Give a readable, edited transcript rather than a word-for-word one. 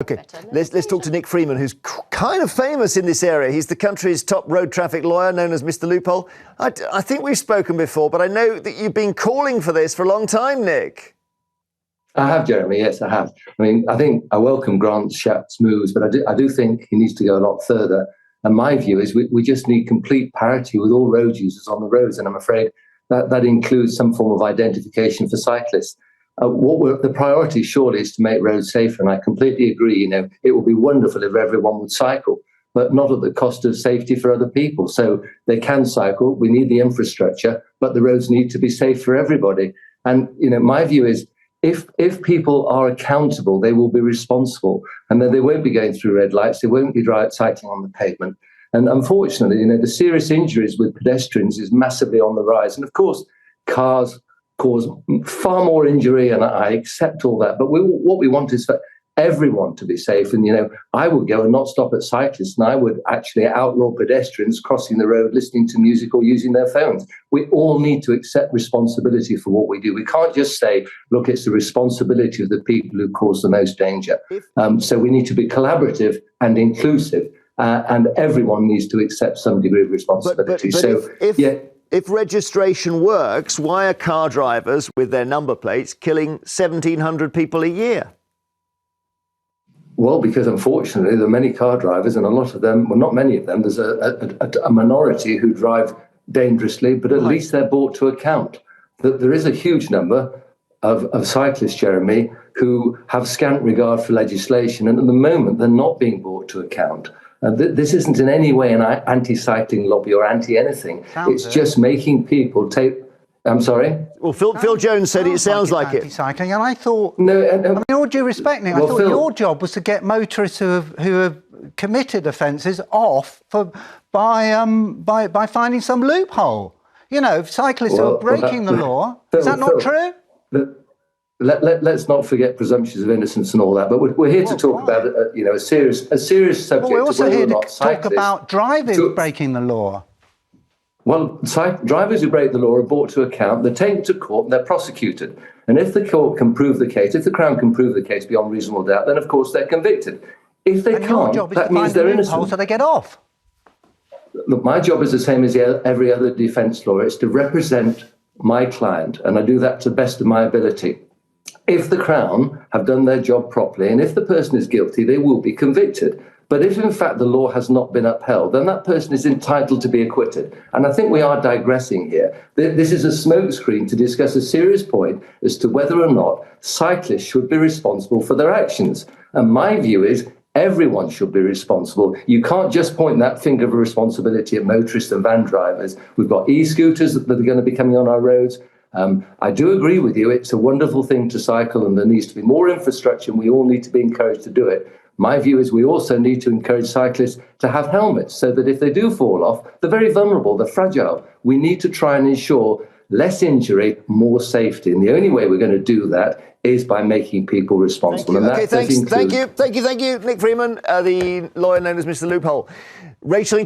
Okay, let's talk to Nick Freeman, who's kind of famous in this area. He's the country's top road traffic lawyer, known as Mr. Loophole. I think we've spoken before, but I know that you've been calling for this for a long time, Nick. I have, Jeremy. Yes, I have. I mean, I think I welcome Grant Schapps' moves, but I do think he needs to go a lot further. And my view is we just need complete parity with all road users on the roads. And I'm afraid that includes some form of identification for cyclists. The priority surely is to make roads safer. And I completely agree. It would be wonderful if everyone would cycle, but not at the cost of safety for other people. So they can cycle. We need the infrastructure, but the roads need to be safe for everybody. And, my view is, if people are accountable, they will be responsible, and then they won't be going through red lights. They won't be cycling on the pavement. And unfortunately, the serious injuries with pedestrians is massively on the rise. And of course, cars cause far more injury, and I accept all that. But what we want is for everyone to be safe. And, I would go and not stop at cyclists, and I would actually outlaw pedestrians crossing the road, listening to music or using their phones. We all need to accept responsibility for what we do. We can't just say, look, it's the responsibility of the people who cause the most danger. So we need to be collaborative and inclusive, and everyone needs to accept some degree of responsibility. If registration works, why are car drivers with their number plates killing 1,700 people a year? Well, because unfortunately, there are many car drivers, and a lot of them, well, not many of them, there's a minority who drive dangerously, but at least they're brought to account. That there is a huge number of cyclists, Jeremy, who have scant regard for legislation, and at the moment, they're not being brought to account. This isn't in any way an anti-cycling lobby or anti-anything. It's just making people take... I'm sorry? Well, Phil Jones said it sounds like it. Anti-cycling, and I thought, no, I mean, all due respect, Nick, I thought Phil, your job was to get motorists who have committed offences off by finding some loophole. Cyclists who are breaking the law. Is that not true? Let's not forget presumptions of innocence and all that. But we're here to talk about a serious subject. Well, we're also here to talk about drivers breaking the law. Well, drivers who break the law are brought to account, they're taken to court, and they're prosecuted. And if the court can prove the case, if the Crown can prove the case beyond reasonable doubt, then of course they're convicted. If they can't, that means they're innocent. So they get off. Look, my job is the same as every other defence lawyer. It's to represent my client, and I do that to the best of my ability. If the Crown have done their job properly, and if the person is guilty, they will be convicted. But if, in fact, the law has not been upheld, then that person is entitled to be acquitted. And I think we are digressing here. This is a smokescreen to discuss a serious point as to whether or not cyclists should be responsible for their actions. And my view is everyone should be responsible. You can't just point that finger of responsibility at motorists and van drivers. We've got e-scooters that are going to be coming on our roads. I do agree with you. It's a wonderful thing to cycle, and there needs to be more infrastructure, and we all need to be encouraged to do it. My view is we also need to encourage cyclists to have helmets so that if they do fall off, they're very vulnerable, they're fragile. We need to try and ensure less injury, more safety. And the only way we're going to do that is by making people responsible. Thank you, Nick Freeman, the lawyer known as Mr. Loophole. Rachel in